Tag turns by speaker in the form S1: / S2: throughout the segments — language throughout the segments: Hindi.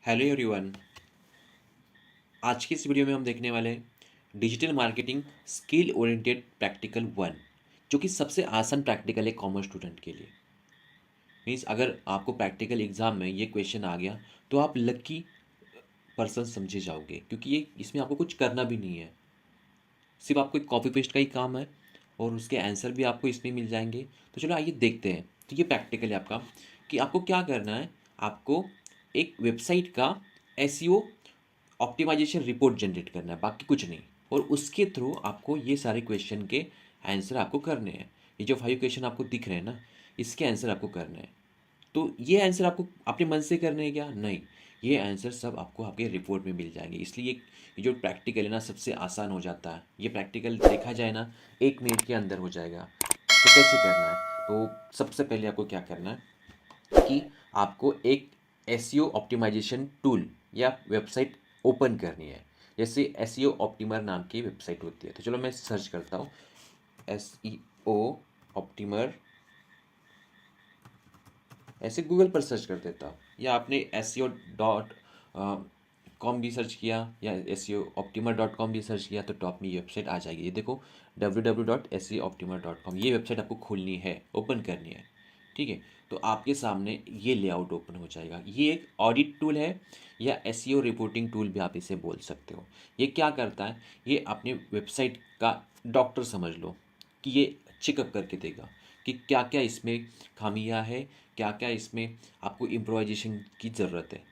S1: Hello everyone. आज की इस वीडियो में हम देखने वाले हैं digital marketing skill oriented practical 1, जो कि सबसे आसान प्रैक्टिकल है कॉमर्स स्टूडेंट के लिए। मीन्स अगर आपको प्रैक्टिकल एग्जाम में ये क्वेश्चन आ गया तो आप लकी पर्सन समझे जाओगे, क्योंकि ये इसमें आपको कुछ करना भी नहीं है, सिर्फ आपको एक कॉपी पेस्ट का ही काम है और उसके आंसर भी आपको इसमें मिल जाएंगे। तो चलो आइए देखते हैं। तो ये प्रैक्टिकल है आपका कि आपको क्या करना है। आपको एक वेबसाइट का एसईओ ऑप्टिमाइजेशन रिपोर्ट जनरेट करना है, बाकी कुछ नहीं। और उसके थ्रू आपको ये सारे क्वेश्चन के आंसर आपको करने हैं। ये जो 5 क्वेश्चन आपको दिख रहे हैं ना, इसके आंसर आपको करने हैं। तो ये आंसर आपको अपने मन से करने हैं क्या? नहीं, ये आंसर सब आपको आपके रिपोर्ट में मिल जाएंगे। इसलिए ये जो प्रैक्टिकल है ना, सबसे आसान हो जाता है। ये प्रैक्टिकल देखा जाए ना, 1 मिनट के अंदर हो जाएगा। तो कैसे करना है? तो सबसे पहले आपको क्या करना है कि आपको एक एसईओ ऑप्टिमाइजेशन टूल या वेबसाइट ओपन करनी है। जैसे एसईओ ऑप्टिमर नाम की वेबसाइट होती है। तो चलो मैं सर्च करता हूँ एसईओ ऑप्टिमर, ऐसे गूगल पर सर्च कर देता हूँ, या आपने SEO.com भी सर्च किया या SEOoptimer.com भी सर्च किया तो टॉप में ये वेबसाइट आ जाएगी। ये देखो www.seoptimer.com, ये वेबसाइट आपको खोलनी है, ओपन करनी है। ठीक है, तो आपके सामने ये लेआउट ओपन हो जाएगा। ये एक ऑडिट टूल है या एसईओ रिपोर्टिंग टूल भी आप इसे बोल सकते हो। ये क्या करता है, ये अपने वेबसाइट का डॉक्टर समझ लो, कि ये चेकअप करके देगा कि क्या क्या इसमें खामियां है, क्या क्या इसमें आपको इम्प्रोवाइजेशन की ज़रूरत है।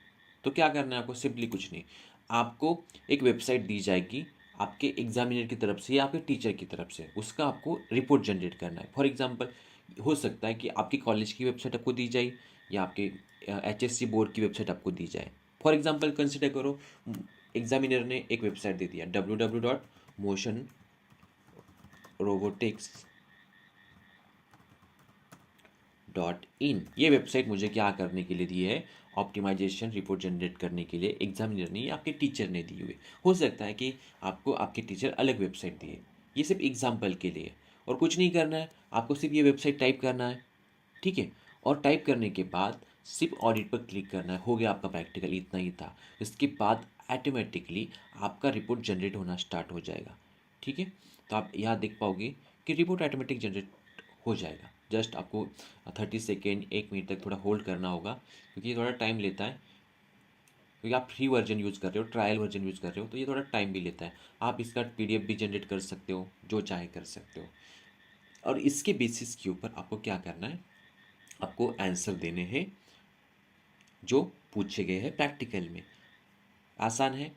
S1: तो क्या करना है आपको? सिंपली कुछ नहीं, आपको एक वेबसाइट दी जाएगी आपके एग्जामिनर की तरफ से या आपके टीचर की तरफ से। उसका आपको रिपोर्ट जनरेट करना है। फॉर एग्जांपल हो सकता है कि आपकी कॉलेज की वेबसाइट आपको दी जाए या आपके HSC बोर्ड की वेबसाइट आपको दी जाए। फॉर एग्जांपल कंसिडर करो, एग्जामिनर ने एक वेबसाइट दे दिया www.motionrobotics.in। ये वेबसाइट मुझे क्या करने के लिए दी है? ऑप्टिमाइजेशन रिपोर्ट जनरेट करने के लिए एग्जामिनर ने या आपके टीचर ने दी हुई। हो सकता है कि आपको आपके टीचर अलग वेबसाइट दिए। ये सिर्फ एग्जाम्पल के लिए, और कुछ नहीं करना है। आपको सिर्फ ये वेबसाइट टाइप करना है, ठीक है। और टाइप करने के बाद सिर्फ ऑडिट पर क्लिक करना है। हो गया आपका प्रैक्टिकल, इतना ही था। इसके बाद ऑटोमेटिकली आपका रिपोर्ट जनरेट होना स्टार्ट हो जाएगा। ठीक है, तो आप यहाँ देख पाओगे कि रिपोर्ट ऑटोमेटिक जनरेट हो जाएगा। जस्ट आपको 30 सेकेंड 1 मिनट तक थोड़ा होल्ड करना होगा, क्योंकि ये थोड़ा टाइम लेता है। क्योंकि आप फ्री वर्जन यूज़ कर रहे हो, ट्रायल वर्जन यूज़ कर रहे हो, तो ये थोड़ा टाइम भी लेता है। आप इसका PDF भी जनरेट कर सकते हो, जो चाहे कर सकते हो। और इसके बेसिस के ऊपर आपको क्या करना है, आपको आंसर देने हैं जो पूछे गए हैं प्रैक्टिकल में। आसान है,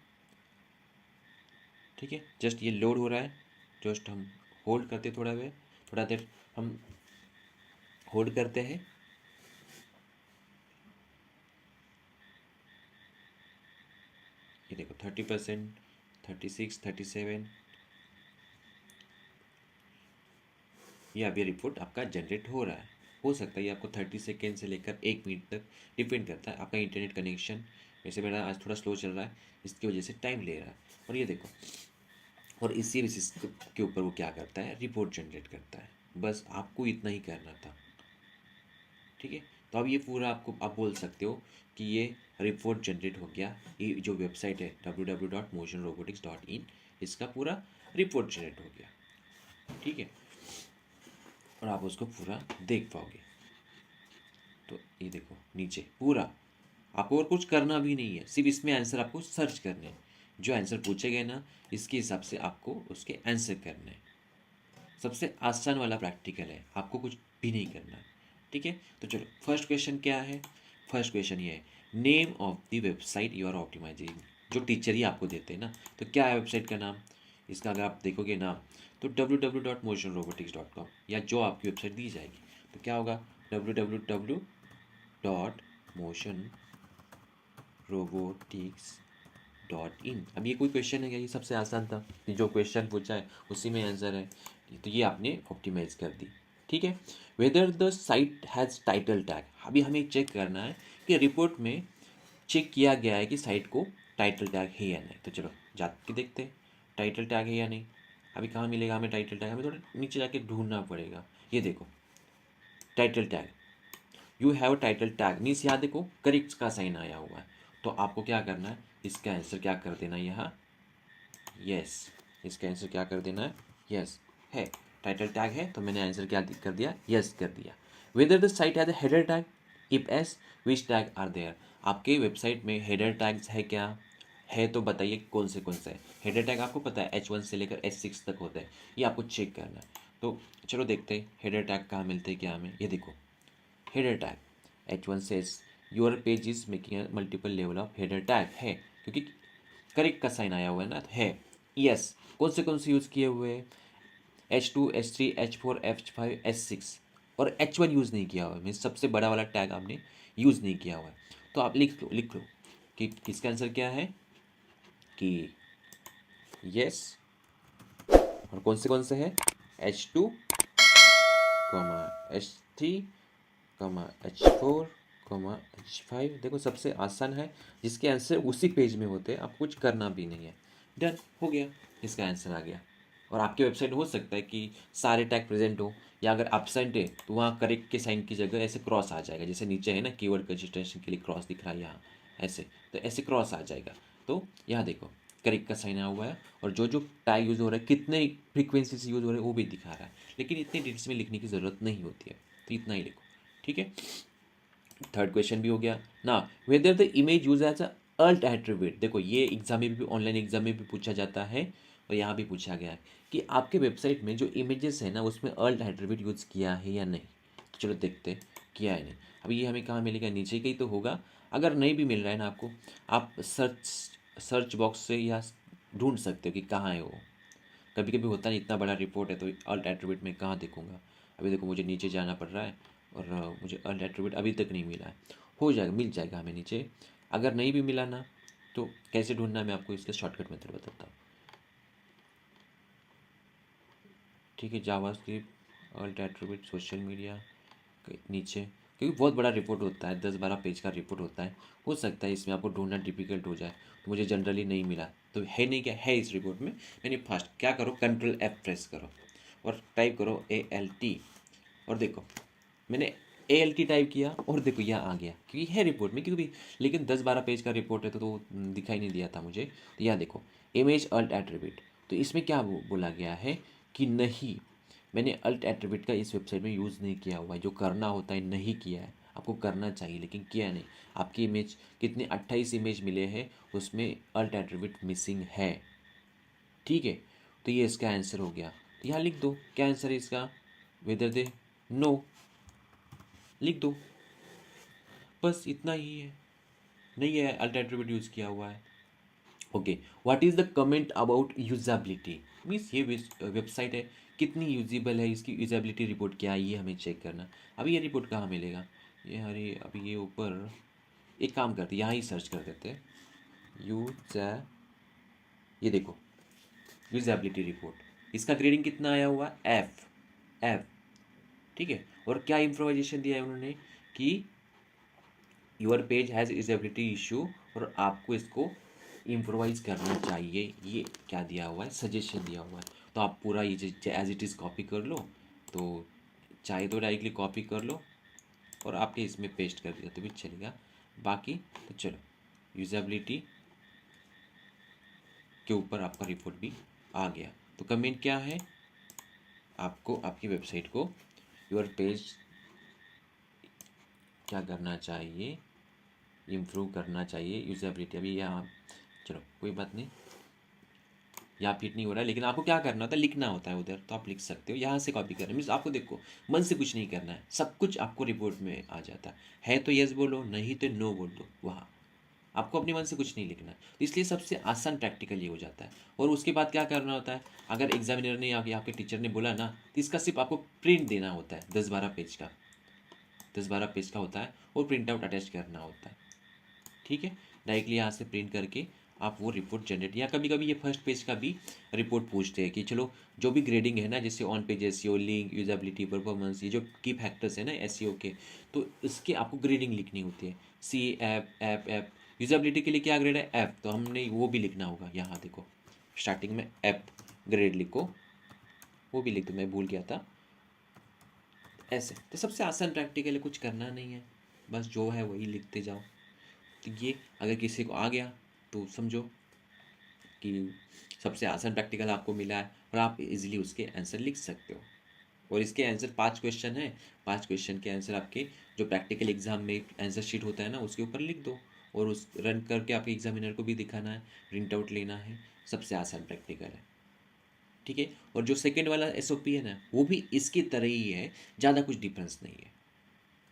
S1: ठीक है। जस्ट ये लोड हो रहा है, जस्ट हम होल्ड करते थोड़ा देर हम होल्ड करते हैं। ये देखो 30%, 36, 37, ये अभी रिपोर्ट आपका जनरेट हो रहा है। हो सकता है ये आपको 30 सेकेंड से लेकर 1 मिनट तक डिपेंड करता है आपका इंटरनेट कनेक्शन। वैसे मेरा आज थोड़ा स्लो चल रहा है, इसकी वजह से टाइम ले रहा है। और ये देखो, और इसी बेसिस के ऊपर वो क्या करता है, रिपोर्ट जनरेट करता है। बस आपको इतना ही करना था, ठीक है। तो अब ये पूरा आपको आप बोल सकते हो कि ये रिपोर्ट जनरेट हो गया। ये जो वेबसाइट है www.motionrobotics.in, इसका पूरा रिपोर्ट जनरेट हो गया, ठीक है। और आप उसको पूरा देख पाओगे। तो ये देखो नीचे पूरा, आपको और कुछ करना भी नहीं है, सिर्फ इसमें आंसर आपको सर्च करने हैं। जो आंसर पूछे गए ना, इसके हिसाब से आपको उसके आंसर करने हैं। सबसे आसान वाला प्रैक्टिकल है, आपको कुछ भी नहीं करना है, ठीक है। तो चलो फर्स्ट क्वेश्चन क्या है। फर्स्ट क्वेश्चन ये है, name of the website you are optimizing. जो टीचर ही आपको देते हैं ना, तो क्या है वेबसाइट का नाम? इसका अगर आप देखोगे नाम, तो www.motionrobotics.com, या जो आपकी वेबसाइट दी जाएगी तो क्या होगा, www.motionrobotics.in। अब ये कोई क्वेश्चन है क्या? ये सबसे आसान था, ये जो क्वेश्चन पूछा है उसी में आंसर है। तो ये आपने ऑप्टिमाइज कर दी, ठीक है। Weather the site has title tag, अभी हमें चेक करना है कि रिपोर्ट में चेक किया गया है कि साइट को टाइटल टैग है या नहीं। तो चलो जाके देखते हैं टाइटल टैग है या नहीं। अभी कहाँ मिलेगा हमें टाइटल टैग? हमें थोड़ा नीचे जाके ढूंढना पड़ेगा। ये देखो title tag, you have title tag means यहाँ देखो करेक्ट का साइन आया हुआ है। तो आपको क्या करना है, इसका आंसर क्या कर देना है यहाँ, यस, इसका आंसर क्या कर देना है, यस है। टाइटल टैग है तो मैंने आंसर क्या कर दिया, यस कर दिया। Whether the site has a header tag, if yes which tag are there. आपके वेबसाइट में हेडर टैग्स है क्या, है तो बताइए कौन से है। हेडर टैग आपको पता है H1 से लेकर H6 तक होता है, ये आपको चेक करना है। तो चलो देखते हैं हेडर टैग कहाँ मिलते हैं क्या हमें। ये देखो header tag H1 says your page is making a multiple level of header tag है, क्योंकि करेक्ट का साइन आया हुआ है ना, तो है। यस, कौन से यूज़ किए हुए हैं, H2 H3 H4 H5 H6 और H1 यूज़ नहीं किया हुआ है, मीन्स सबसे बड़ा वाला टैग आपने यूज़ नहीं किया हुआ है। तो आप लिख लो कि इसका आंसर क्या है कि यस, और कौन से है H2 H3 H4 H5। देखो सबसे आसान है, जिसके आंसर उसी पेज में होते हैं, आपको कुछ करना भी नहीं है। डन हो गया, इसका आंसर आ गया। और आपके वेबसाइट हो सकता है कि सारे टैग प्रेजेंट हो, या अगर एब्सेंट है तो वहाँ करेक्ट के साइन की जगह ऐसे क्रॉस आ जाएगा, जैसे नीचे है ना कीवर्ड कंसिस्टेंसी के लिए क्रॉस दिख रहा है यहाँ, ऐसे तो ऐसे क्रॉस आ जाएगा। तो यहाँ देखो करेक्ट का साइन आया हुआ है, और जो जो टैग यूज़ हो रहा है, कितने फ्रीक्वेंसी से यूज़ हो रहे हैं वो भी दिखा रहा है, लेकिन इतनी डिटेल्स में लिखने की ज़रूरत नहीं होती है, तो इतना ही लिखो, ठीक है। थर्ड क्वेश्चन भी हो गया ना, whether the image use as alt attribute. देखो ये एग्जाम में भी, ऑनलाइन एग्जाम में भी पूछा जाता है, और यहाँ भी पूछा गया है कि आपके वेबसाइट में जो इमेजेस है ना उसमें अल्ट एट्रीब्यूट यूज़ किया है या नहीं। तो चलो देखते हैं किया है नहीं। अब ये हमें कहाँ मिलेगा, नीचे का ही तो होगा। अगर नहीं भी मिल रहा है ना आपको, आप सर्च बॉक्स से या ढूंढ सकते हो कि कहाँ है वो। कभी कभी होता नहीं, इतना बड़ा रिपोर्ट है तो अल्ट एट्रीब्यूट में कहाँ देखूंगा। अभी देखो मुझे नीचे जाना पड़ रहा है, और मुझे अल्ट एट्रीब्यूट अभी तक नहीं मिला है। हो जाएगा, मिल जाएगा हमें नीचे। अगर नहीं भी मिला ना, तो कैसे ढूंढना है मैं आपको इसका शॉर्टकट मेथड बताता हूँ, ठीक है। JavaScript alt attribute social media नीचे, क्योंकि बहुत बड़ा रिपोर्ट होता है, 10-12 पेज का रिपोर्ट होता है, हो सकता है इसमें आपको ढूंढना डिफिकल्ट हो जाए, तो मुझे जनरली नहीं मिला। तो है नहीं, क्या है इस रिपोर्ट में, मैंने फास्ट क्या करो, कंट्रोल F प्रेस करो और टाइप करो ALT, और देखो मैंने ALT टाइप किया और देखो यहाँ आ गया, क्योंकि है रिपोर्ट में, क्योंकि लेकिन 10-12 पेज का रिपोर्ट है तो दिखाई नहीं दिया था मुझे। तो यहाँ देखो इमेज अल्ट एट्रीब्यूट, तो इसमें क्या बोला गया है कि नहीं, मैंने अल्ट एट्रीब्यूट का इस वेबसाइट में यूज़ नहीं किया हुआ है। जो करना होता है नहीं किया है, आपको करना चाहिए लेकिन किया नहीं। आपकी इमेज कितने 28 इमेज मिले हैं, उसमें अल्ट एट्रीब्यूट मिसिंग है, ठीक है। तो ये इसका आंसर हो गया। तो यहाँ लिख दो क्या आंसर है इसका, वेदर दे नो, लिख दो, बस इतना ही है, नहीं है अल्ट एट्रीब्यूट यूज़ किया हुआ है। Okay, what is the comment about usability, means ये वेबसाइट है कितनी यूजेबल है, इसकी यूजेबिलिटी रिपोर्ट क्या है ये हमें चेक करना। अभी ये रिपोर्ट कहाँ मिलेगा, ये अरे अभी ये ऊपर, एक काम करते यहाँ ही सर्च कर देते हैं यूज, ये देखो यूजेबिलिटी रिपोर्ट, इसका ग्रेडिंग कितना आया हुआ, एफ, ठीक है। और क्या इम्प्रोवाइजेशन दिया है उन्होंने कि your page has usability issue, और आपको इसको इम्प्रोवाइज़ करना चाहिए, ये क्या दिया हुआ है, सजेशन दिया हुआ है। तो आप पूरा ये एज इट इज़ कॉपी कर लो, तो चाहे तो डायरेक्टली कॉपी कर लो और आपके इसमें पेस्ट कर दिया तो भी चलेगा। बाकी तो चलो यूजेबिलिटी के ऊपर आपका रिपोर्ट भी आ गया। तो कमेंट क्या है, आपको आपकी वेबसाइट को योर पेज क्या करना चाहिए, इम्प्रूव करना चाहिए यूजेबिलिटी। अभी यहाँ चलो कोई बात नहीं, यहाँ फिट नहीं हो रहा है, लेकिन आपको क्या करना होता है, लिखना होता है उधर, तो आप लिख सकते हो। यहाँ से कॉपी करना मीन्स आपको देखो मन से कुछ नहीं करना है, सब कुछ आपको रिपोर्ट में आ जाता है तो यस बोलो, नहीं तो नो बोल दो, वहाँ आपको अपने मन से कुछ नहीं लिखना है। तो इसलिए सबसे आसान प्रैक्टिकल ये हो जाता है। और उसके बाद क्या करना होता है, अगर एग्जामिनर ने या आपके टीचर ने बोला ना, तो इसका सिर्फ आपको प्रिंट देना होता है, 10-12 पेज का होता है, और प्रिंट आउट अटैच करना होता है, ठीक है। डायरेक्टली यहाँ से प्रिंट करके आप वो रिपोर्ट जनरेट, या कभी कभी ये फर्स्ट पेज का भी रिपोर्ट पूछते हैं कि चलो जो भी ग्रेडिंग है ना, जैसे on page SEO, link, usability, performance, ये जो की फैक्टर्स है ना एसईओ के, तो इसके आपको ग्रेडिंग लिखनी होती है, सी एफ। यूजेबिलिटी के लिए क्या ग्रेड है, एफ, तो हमने वो भी लिखना होगा। यहाँ देखो स्टार्टिंग में एफ ग्रेड लिखो, वो भी लिख दो, मैं भूल गया था। ऐसे तो सबसे आसान प्रैक्टिकल है, कुछ करना नहीं है, बस जो है वही लिखते जाओ। तो ये अगर किसी को आ गया तो समझो कि सबसे आसान प्रैक्टिकल आपको मिला है और आप इजीली उसके आंसर लिख सकते हो। और इसके आंसर 5 क्वेश्चन है, 5 क्वेश्चन के आंसर आपके जो प्रैक्टिकल एग्जाम में आंसर शीट होता है ना उसके ऊपर लिख दो और उस रन करके आपके एग्जामिनर को भी दिखाना है, प्रिंट आउट लेना है। सबसे आसान प्रैक्टिकल है, ठीक है। और जो सेकंड वाला एसओपी है ना वो भी इसकी तरह ही है, ज़्यादा कुछ डिफरेंस नहीं है,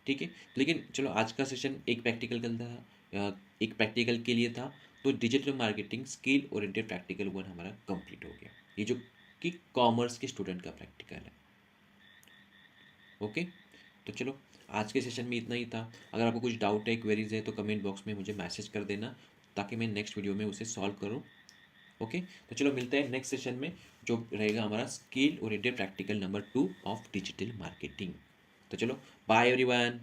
S1: ठीक है। लेकिन चलो आज का सेशन एक प्रैक्टिकल का था, एक प्रैक्टिकल के लिए था। तो digital marketing skill oriented practical 1 हमारा कंप्लीट हो गया, ये जो कि कॉमर्स के स्टूडेंट का प्रैक्टिकल है। ओके, तो चलो आज के सेशन में इतना ही था। अगर आपको कुछ डाउट है, क्वेरीज है, तो कमेंट बॉक्स में मुझे मैसेज कर देना ताकि मैं नेक्स्ट वीडियो में उसे सॉल्व करूँ। ओके, तो चलो मिलते हैं नेक्स्ट सेशन में जो रहेगा हमारा skill oriented practical number 2 of digital marketing. तो चलो बाय एवरीवन।